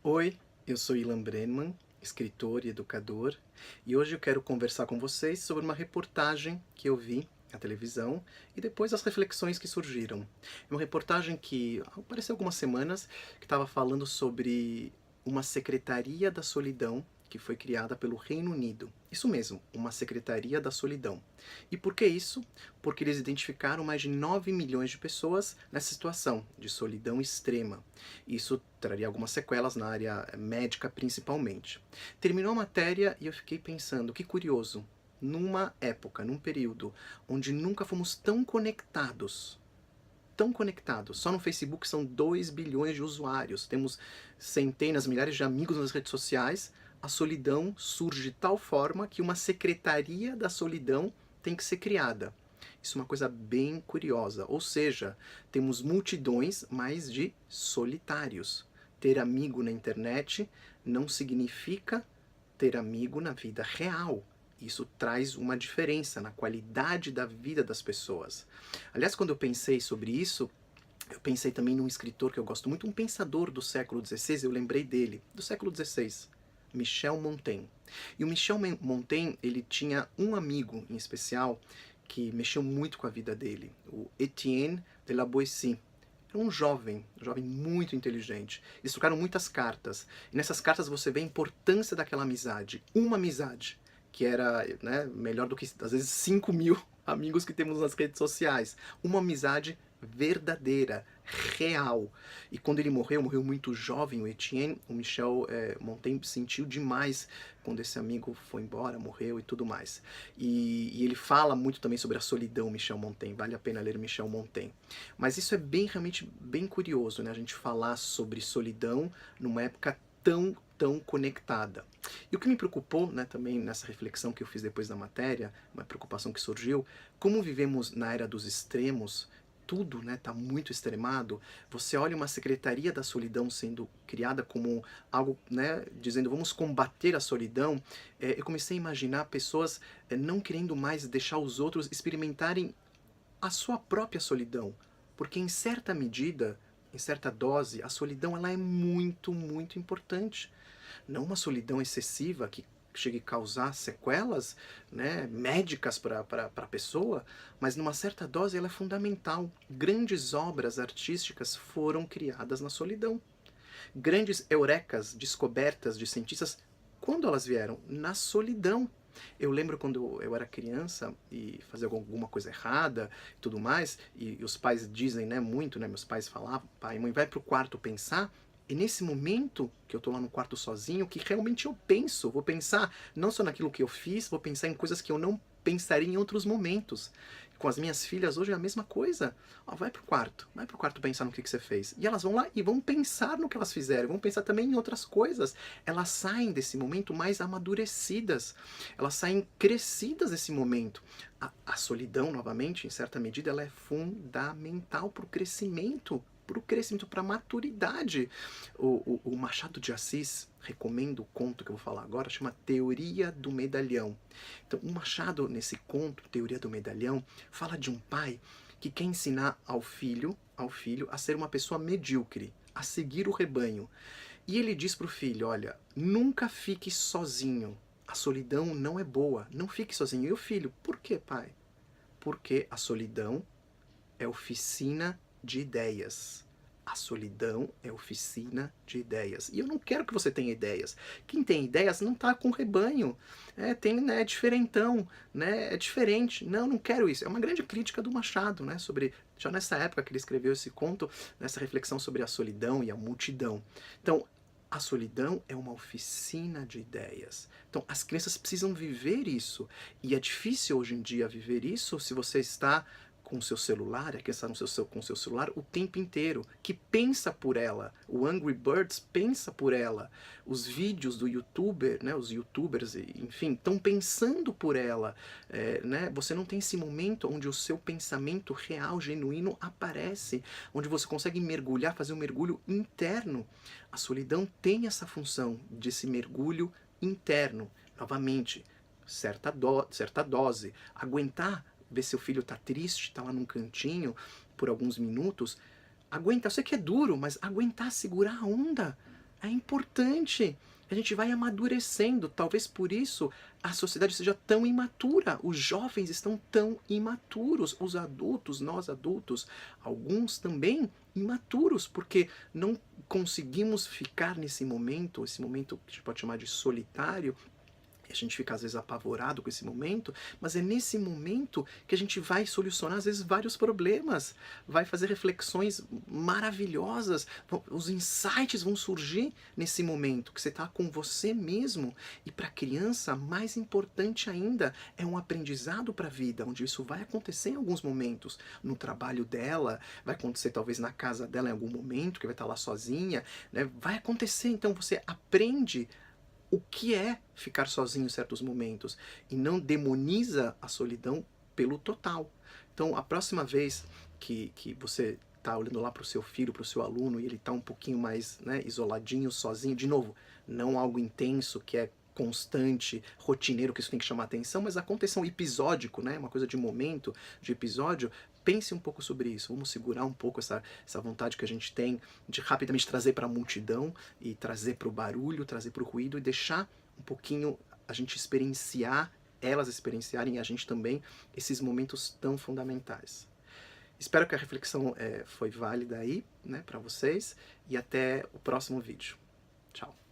Oi, eu sou Ilan Brenman, escritor e educador, e hoje eu quero conversar com vocês sobre uma reportagem que eu vi na televisão e depois as reflexões que surgiram. É uma reportagem que apareceu há algumas semanas que estava falando sobre uma Secretaria da Solidão que foi criada pelo Reino Unido. Isso mesmo, uma Secretaria da Solidão. E por que isso? Porque eles identificaram mais de 9 milhões de pessoas nessa situação de solidão extrema. Isso traria algumas sequelas na área médica principalmente. Terminou a matéria e eu fiquei pensando, que curioso, numa época, num período onde nunca fomos tão conectados. Só no Facebook são 2 bilhões de usuários, temos centenas, milhares de amigos nas redes sociais. A solidão surge de tal forma que uma secretaria da solidão tem que ser criada. Isso é uma coisa bem curiosa, ou seja, temos multidões, mas de solitários. Ter amigo na internet não significa ter amigo na vida real. Isso traz uma diferença na qualidade da vida das pessoas. Aliás, quando eu pensei sobre isso, eu pensei também num escritor que eu gosto muito, um pensador do século XVI, eu lembrei dele, do século XVI, Michel Montaigne. E o Michel Montaigne, ele tinha um amigo em especial que mexeu muito com a vida dele, o Etienne de la Boétie. Era um jovem muito inteligente. Eles trocaram muitas cartas. E nessas cartas você vê a importância daquela amizade. Uma amizade, que era, né, melhor do que, às vezes, 5.000 amigos que temos nas redes sociais. Uma amizade verdadeira, real. E quando ele morreu muito jovem, o Etienne, o Michel Montaigne sentiu demais quando esse amigo foi embora, morreu e tudo mais. E ele fala muito também sobre a solidão, Michel Montaigne, vale a pena ler Michel Montaigne. Mas isso é realmente bem curioso, né? A gente falar sobre solidão numa época tão conectada. E o que me preocupou, né, também nessa reflexão que eu fiz depois da matéria, uma preocupação que surgiu, como vivemos na era dos extremos, tudo, né, tá muito extremado. Você olha uma secretaria da solidão sendo criada como algo, né, dizendo vamos combater a solidão. Eu comecei a imaginar pessoas não querendo mais deixar os outros experimentarem a sua própria solidão, porque em certa medida, em certa dose, a solidão ela é muito importante. Não uma solidão excessiva que chegue a causar sequelas, né, médicas para a pessoa, mas numa certa dose ela é fundamental. Grandes obras artísticas foram criadas na solidão. Grandes eurecas, descobertas de cientistas, quando elas vieram? Na solidão. Eu lembro quando eu era criança e fazia alguma coisa errada e tudo mais, e os pais dizem, né, muito, né, meus pais falavam, pai, mãe, vai pro quarto pensar. E nesse momento que eu tô lá no quarto sozinho, que realmente eu penso, vou pensar não só naquilo que eu fiz, vou pensar em coisas que eu não pensaria em outros momentos. Com as minhas filhas hoje é a mesma coisa. Ó, vai pro quarto pensar no que você fez. E elas vão lá e vão pensar no que elas fizeram, vão pensar também em outras coisas. Elas saem desse momento mais amadurecidas, elas saem crescidas desse momento. A solidão, novamente, em certa medida, ela é fundamental para o crescimento, para a maturidade. O Machado de Assis recomenda o conto que eu vou falar agora, chama Teoria do Medalhão. Então, o Machado, nesse conto, Teoria do Medalhão, fala de um pai que quer ensinar ao filho a ser uma pessoa medíocre, a seguir o rebanho. E ele diz para o filho, olha, nunca fique sozinho. A solidão não é boa, não fique sozinho. E o filho, por que, pai? Porque a solidão é oficina de ideias. A solidão é oficina de ideias. E eu não quero que você tenha ideias. Quem tem ideias não está com rebanho. Né, é diferentão, né, é diferente. Não quero isso. É uma grande crítica do Machado, né, sobre, já nessa época que ele escreveu esse conto, nessa reflexão sobre a solidão e a multidão. Então, a solidão é uma oficina de ideias. Então, as crianças precisam viver isso. E é difícil hoje em dia viver isso se você está com o seu celular, a criança com o seu celular o tempo inteiro, que pensa por ela. O Angry Birds pensa por ela. Os vídeos do YouTuber, né, os YouTubers, enfim, estão pensando por ela. Né? Você não tem esse momento onde o seu pensamento real, genuíno, aparece, onde você consegue mergulhar, fazer um mergulho interno. A solidão tem essa função desse mergulho interno. Novamente, certa dose. Aguentar ver seu filho tá triste, tá lá num cantinho por alguns minutos, aguenta, eu sei que é duro, mas aguentar, segurar a onda, É importante. A gente vai amadurecendo. Talvez por isso a sociedade seja tão imatura. Os jovens estão tão imaturos. Os adultos, nós adultos, alguns também imaturos, porque não conseguimos ficar nesse momento, esse momento que a gente pode chamar de solitário. A gente fica às vezes apavorado com esse momento, mas é nesse momento que a gente vai solucionar às vezes vários problemas, vai fazer reflexões maravilhosas, os insights vão surgir nesse momento que você está com você mesmo. E para a criança, mais importante ainda, é um aprendizado para a vida, onde isso vai acontecer em alguns momentos, no trabalho dela, vai acontecer talvez na casa dela em algum momento, que vai estar lá sozinha, né? Vai acontecer, então você aprende o que é ficar sozinho em certos momentos e não demoniza a solidão pelo total. Então, a próxima vez que você está olhando lá para o seu filho, para o seu aluno, e ele está um pouquinho mais, né, isoladinho, sozinho, de novo, não algo intenso que é constante, rotineiro, que isso tem que chamar atenção, mas aconteça um episódico, né, uma coisa de momento, de episódio. Pense um pouco sobre isso, vamos segurar um pouco essa vontade que a gente tem de rapidamente trazer para a multidão e trazer para o barulho, trazer para o ruído e deixar um pouquinho a gente experienciar, elas experienciarem e a gente também, esses momentos tão fundamentais. Espero que a reflexão foi válida aí, né, para vocês, e até o próximo vídeo. Tchau.